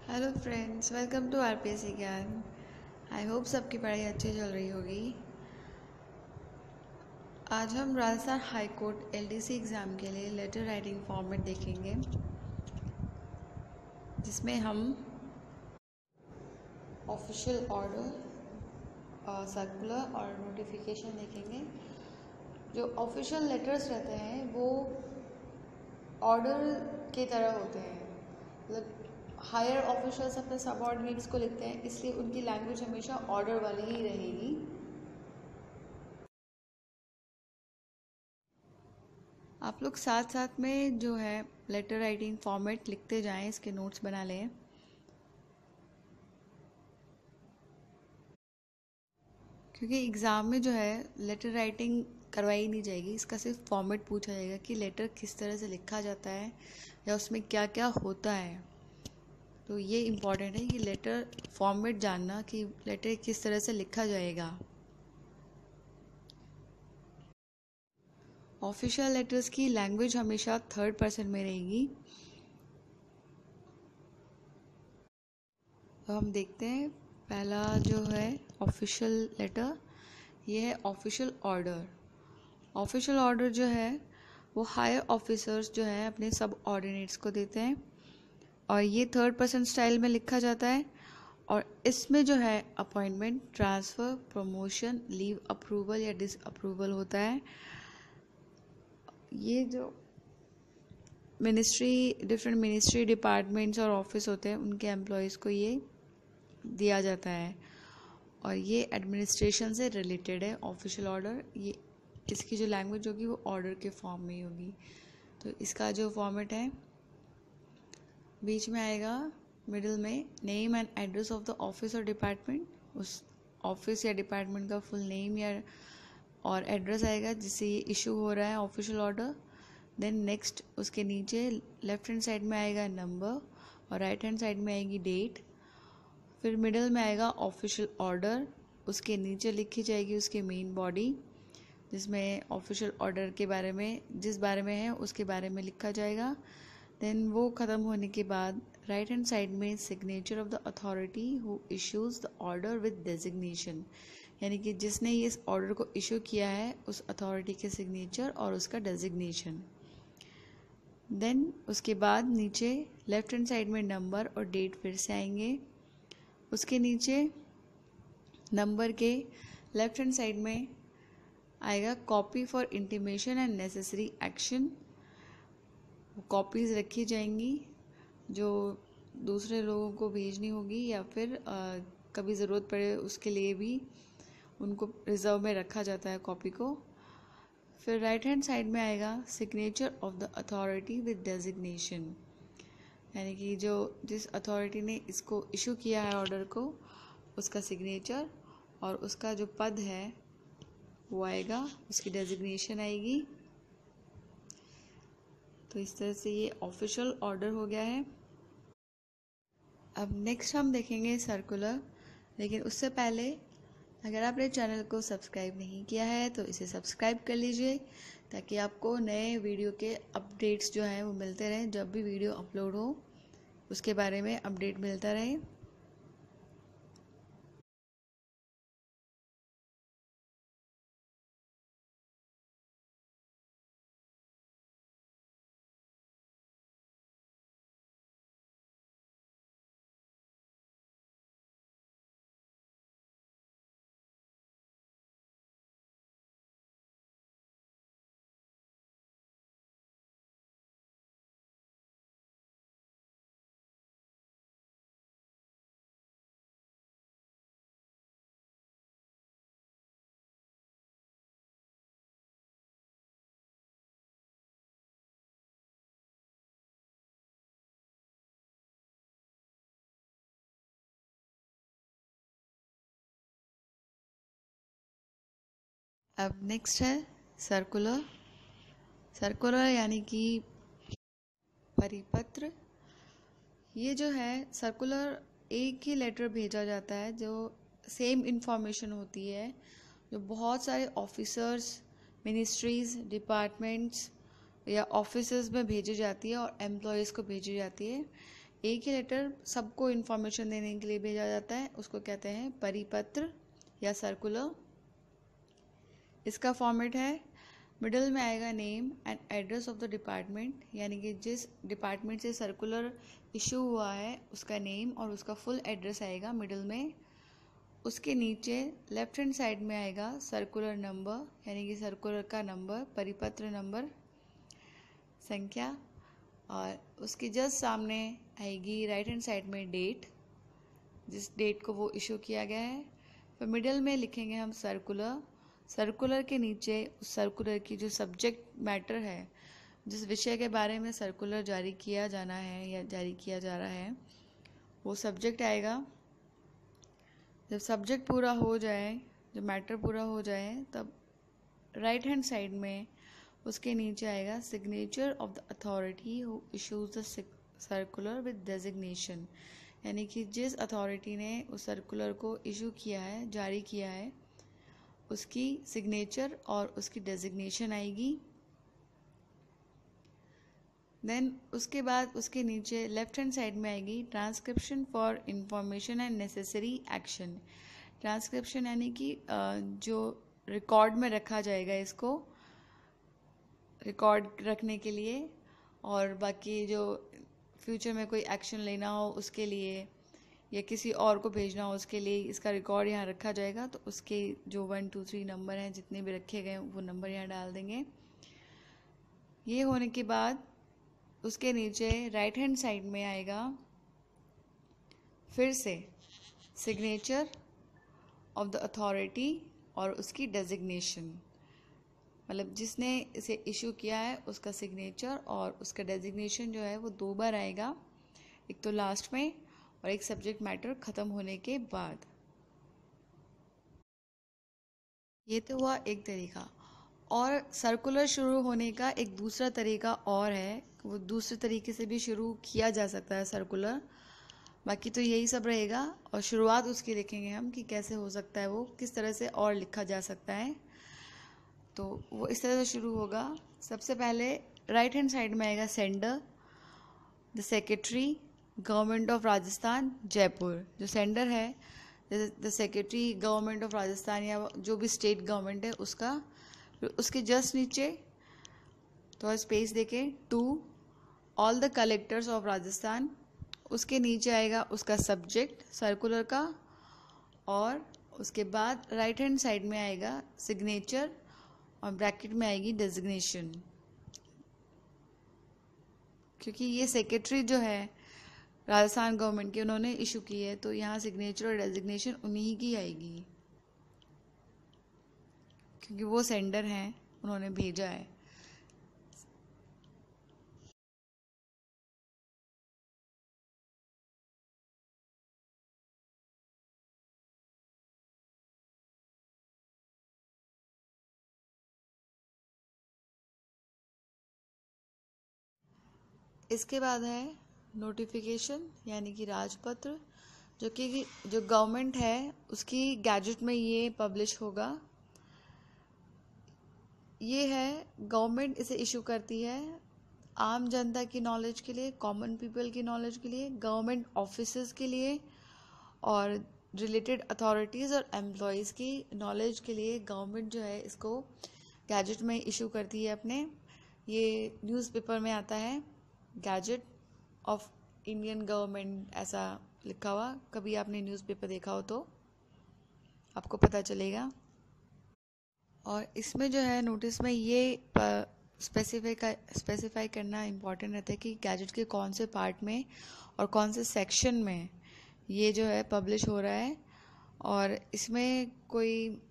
Hello friends, welcome to RPSC Gyan. I hope सबकी पढ़ाई अच्छी चल रही होगी। आज हम Rajasthan high court LDC exam के लिए लेटर राइटिंग फॉर्मेट देखेंगे, जिसमें हम ऑफिशियल ऑर्डर, सर्कुलर और नोटिफिकेशन देखेंगे। जो ऑफिशियल लेटर्स रहते हैं वो ऑर्डर की तरह होते हैं, मतलब हायर ऑफिशियल्स अपने सबऑर्डिनेट्स को लिखते हैं, इसलिए उनकी लैंग्वेज हमेशा ऑर्डर वाली ही रहेगी। आप लोग साथ साथ में जो है लेटर राइटिंग फॉर्मेट लिखते जाएं, इसके नोट्स बना लें। क्योंकि एग्ज़ाम में जो है लेटर राइटिंग करवाई नहीं जाएगी, इसका सिर्फ फॉर्मेट पूछा जाएगा कि लेटर किस तरह से लिखा जाता है या उसमें क्या क्या होता है। तो ये इम्पॉर्टेंट है कि लेटर फॉर्मेट जानना कि लेटर किस तरह से लिखा जाएगा। ऑफिशियल लेटर्स की लैंग्वेज हमेशा थर्ड पर्सन में रहेगी। तो हम देखते हैं, पहला जो है ऑफिशियल लेटर, ये है ऑफिशियल ऑर्डर। ऑफिशियल ऑर्डर जो है वो हायर ऑफिसर्स जो है अपने सब ऑर्डिनेट्स को देते हैं और ये थर्ड पर्सन स्टाइल में लिखा जाता है। और इसमें जो है appointment, transfer, promotion, leave approval या डिसअप्रूवल होता है। ये जो डिफरेंट मिनिस्ट्री, डिपार्टमेंट्स और ऑफिस होते हैं, उनके एम्प्लॉयज़ को ये दिया जाता है और ये एडमिनिस्ट्रेशन से रिलेटेड है। ऑफिशियल ऑर्डर, ये इसकी जो लैंग्वेज होगी वो ऑर्डर के फॉर्म में ही होगी। तो इसका जो फॉर्मेट है, बीच में आएगा मिडिल में name and address of the office और डिपार्टमेंट, उस ऑफिस या डिपार्टमेंट का फुल नेम या और एड्रेस आएगा जिससे ये इशू हो रहा है ऑफिशियल ऑर्डर। देन नेक्स्ट उसके नीचे लेफ्ट हैंड साइड में आएगा नंबर और राइट हैंड साइड में आएगी डेट। फिर मिडिल में आएगा ऑफिशियल ऑर्डर, उसके नीचे लिखी जाएगी उसकी मेन बॉडी, जिसमें ऑफिशियल ऑर्डर के बारे में, जिस बारे में है उसके बारे में लिखा जाएगा। देन वो ख़त्म होने के बाद राइट हैंड साइड में signature of the authority who issues the order with designation, यानी कि जिसने इस ऑर्डर को इशू किया है उस अथॉरिटी के सिग्नेचर और उसका डेजिग्नेशन। देन उसके बाद नीचे लेफ्ट हैंड साइड में नंबर और डेट फिर से आएंगे। उसके नीचे नंबर के लेफ्ट हैंड साइड में आएगा copy for intimation and necessary action. Copies रखी जाएंगी जो दूसरे लोगों को भेजनी होगी या फिर कभी ज़रूरत पड़े उसके लिए भी उनको रिजर्व में रखा जाता है कॉपी को। फिर राइट हैंड साइड में आएगा signature of the authority with designation, यानी कि जो जिस अथॉरिटी ने इसको इशू किया है ऑर्डर को, उसका सिग्नेचर और उसका जो पद है वो आएगा, उसकी डेजिग्नेशन आएगी। तो इस तरह से ये ऑफिशियल ऑर्डर हो गया है। अब नेक्स्ट हम देखेंगे सर्कुलर, लेकिन उससे पहले अगर आपने चैनल को सब्सक्राइब नहीं किया है तो इसे सब्सक्राइब कर लीजिए, ताकि आपको नए वीडियो के अपडेट्स जो हैं वो मिलते रहें। जब भी वीडियो अपलोड हो उसके बारे में अपडेट मिलता रहे। अब नेक्स्ट है सर्कुलर। सर्कुलर यानी कि परिपत्र। ये जो है सर्कुलर, एक ही लेटर भेजा जाता है जो सेम इंफॉर्मेशन होती है, जो बहुत सारे ऑफिसर्स, मिनिस्ट्रीज़, डिपार्टमेंट्स या ऑफिसेज में भेजी जाती है और एम्प्लॉयज़ को भेजी जाती है। एक ही लेटर सबको इन्फॉर्मेशन देने के लिए भेजा जाता है, उसको कहते हैं परिपत्र या सर्कुलर। इसका फॉर्मेट है, मिडल में आएगा name and address of the department, यानी कि जिस डिपार्टमेंट से सर्कुलर इशू हुआ है उसका नेम और उसका फुल एड्रेस आएगा मिडल में। उसके नीचे लेफ्ट हैंड साइड में आएगा सर्कुलर नंबर, यानी कि सर्कुलर का नंबर, परिपत्र नंबर, संख्या, और उसके जस्ट सामने आएगी राइट हैंड साइड में डेट, जिस डेट को वो इशू किया गया है। फिर मिडिल में लिखेंगे हम सर्कुलर। सर्कुलर के नीचे उस सर्कुलर की जो सब्जेक्ट मैटर है, जिस विषय के बारे में सर्कुलर जारी किया जाना है या जारी किया जा रहा है, वो सब्जेक्ट आएगा। जब सब्जेक्ट पूरा हो जाए, जब मैटर पूरा हो जाए, तब राइट हैंड साइड में उसके नीचे आएगा signature of the authority who issues the circular with designation, यानी कि जिस अथॉरिटी ने उस सर्कुलर को इशू किया है, जारी किया है, उसकी सिग्नेचर और उसकी डेजिग्नेशन आएगी। देन उसके बाद उसके नीचे लेफ्ट हैंड साइड में आएगी transcription for information and necessary action. Transcription यानी कि जो रिकॉर्ड में रखा जाएगा, इसको रिकॉर्ड रखने के लिए, और बाकी जो फ्यूचर में कोई एक्शन लेना हो उसके लिए या किसी और को भेजना हो उसके लिए इसका रिकॉर्ड यहाँ रखा जाएगा। तो उसके जो 1 2 3 नंबर हैं, जितने भी रखे गए वो नंबर यहाँ डाल देंगे। ये होने के बाद उसके नीचे राइट हैंड साइड में आएगा फिर से सिग्नेचर ऑफ द अथॉरिटी और उसकी डेजिग्नेशन, मतलब जिसने इसे इशू किया है उसका सिग्नेचर और उसका डेजिग्नेशन जो है वो 2 बार आएगा, एक तो लास्ट में और एक सब्जेक्ट मैटर ख़त्म होने के बाद। ये तो हुआ एक तरीका। और सर्कुलर शुरू होने का एक दूसरा तरीका और है, वो दूसरे तरीके से भी शुरू किया जा सकता है सर्कुलर। बाकी तो यही सब रहेगा, और शुरुआत उसकी लिखेंगे हम कि कैसे हो सकता है, वो किस तरह से और लिखा जा सकता है। तो वो इस तरह से शुरू होगा। सबसे पहले राइट हैंड साइड में आएगा sender, the secretary, government of Rajasthan, Jaipur. जो सेंडर है, the secretary government of Rajasthan या जो भी स्टेट गवर्नमेंट है उसका। फिर उसके जस्ट नीचे थोड़ा स्पेस देके to all the collectors of Rajasthan. उसके नीचे आएगा उसका सब्जेक्ट सर्कुलर का, और उसके बाद राइट हैंड साइड में आएगा सिग्नेचर और ब्रैकेट में आएगी डेजिग्नेशन। क्योंकि ये सेक्रेटरी जो है राजस्थान गवर्नमेंट की, उन्होंने इशू की है, तो यहाँ सिग्नेचर और डेजिग्नेशन उन्हीं की आएगी, क्योंकि वो सेंडर हैं, उन्होंने भेजा है। इसके बाद है नोटिफिकेशन, यानी कि राजपत्र, जो कि जो गवर्नमेंट है उसकी गैजेट में ये पब्लिश होगा। ये है, गवर्नमेंट इसे इशू करती है आम जनता की नॉलेज के लिए, कॉमन पीपल की नॉलेज के लिए, गवर्नमेंट ऑफिसेज के लिए और रिलेटेड अथॉरिटीज़ और एम्प्लॉयज़ की नॉलेज के लिए। गवर्नमेंट जो है इसको गैजेट में इशू करती है अपने। ये न्यूज़पेपर में आता है, गैजेट ऑफ इंडियन गवर्नमेंट ऐसा लिखा हुआ। कभी आपने न्यूज़पेपर देखा हो तो आपको पता चलेगा। और इसमें जो है नोटिस में ये स्पेसिफाई करना इम्पॉर्टेंट रहता है कि गैजेट के कौन से पार्ट में और कौन से सेक्शन में ये जो है पब्लिश हो रहा है, और इसमें कोई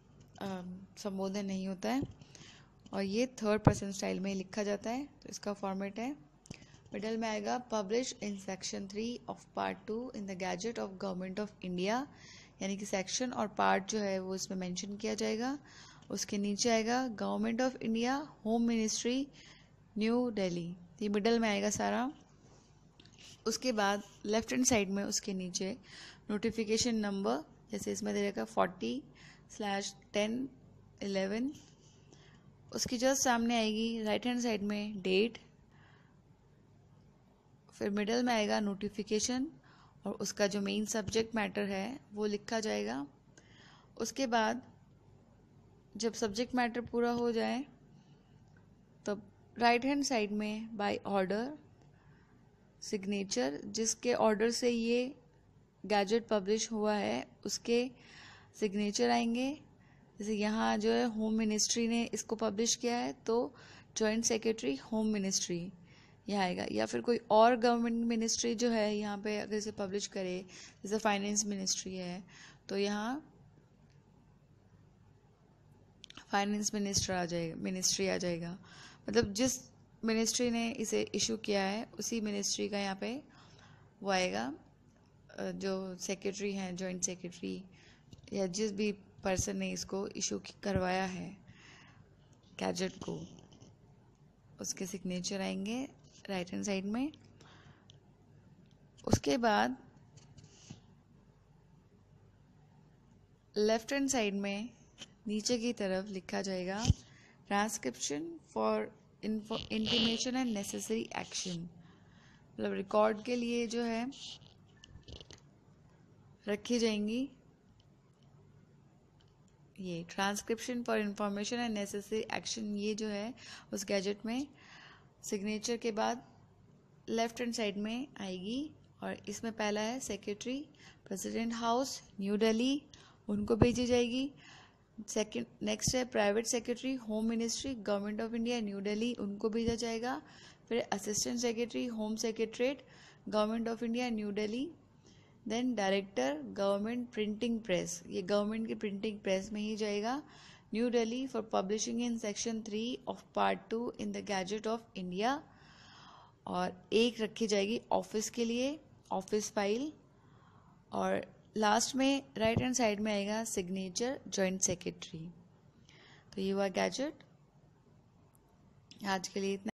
संबोधन नहीं होता है, और ये 3rd पर्सन स्टाइल में लिखा जाता है। तो इसका फॉर्मेट है, मिडल में आएगा publish in section 3 of part 2 in the gazette of government of India, यानी कि सेक्शन और पार्ट जो है वो इसमें मेंशन किया जाएगा। उसके नीचे आएगा government of India, home ministry, new Delhi. ये मिडल में आएगा सारा। उसके बाद लेफ्ट हैंड साइड में उसके नीचे नोटिफिकेशन नंबर, जैसे इसमें दे रहेगा 40/10/11। उसकी जस्ट सामने आएगी राइट हैंड साइड में डेट, फिर मिडल में आएगा नोटिफिकेशन और उसका जो मेन सब्जेक्ट मैटर है वो लिखा जाएगा। उसके बाद जब सब्जेक्ट मैटर पूरा हो जाए तब राइट हैंड साइड में बाय ऑर्डर सिग्नेचर, जिसके ऑर्डर से ये गैजेट पब्लिश हुआ है उसके सिग्नेचर आएंगे। जैसे यहाँ जो है होम मिनिस्ट्री ने इसको पब्लिश किया है तो जॉइंट सेक्रेटरी होम मिनिस्ट्री यहाँ आएगा, या फिर कोई और गवर्नमेंट मिनिस्ट्री जो है यहाँ पे अगर इसे पब्लिश करे, जैसे फाइनेंस मिनिस्ट्री है तो यहाँ फाइनेंस मिनिस्ट्री आ जाएगा। मतलब जिस मिनिस्ट्री ने इसे इशू किया है उसी मिनिस्ट्री का यहाँ पे वो आएगा, जो सेक्रेटरी हैं जॉइंट सेक्रेटरी या जिस भी पर्सन ने इसको इशू करवाया है गैजेट को, उसके सिग्नेचर आएंगे राइट हैंड साइड में। उसके बाद लेफ्ट हैंड साइड में नीचे की तरफ लिखा जाएगा transcription for intimation and necessary action. मतलब रिकॉर्ड के लिए जो है रखी जाएंगी ये transcription for information and necessary action, ये जो है उस गैजेट में सिग्नेचर के बाद लेफ्ट हैंड साइड में आएगी। और इसमें पहला है secretary president house New Delhi, उनको भेजी जाएगी। सेकंड नेक्स्ट है private secretary home ministry government of India New Delhi, उनको भेजा जाएगा। फिर assistant secretary home secretariat government of India New Delhi. Then director government printing press, ये गवर्नमेंट की प्रिंटिंग प्रेस में ही जाएगा New Delhi for publishing in section 3 of part 2 in the gazette of India. और एक रखी जाएगी ऑफिस के लिए ऑफिस फाइल। और लास्ट में राइट हैंड साइड में आएगा सिग्नेचर जॉइंट सेक्रेटरी। तो ये हुआ गैजेट। आज के लिए इतना।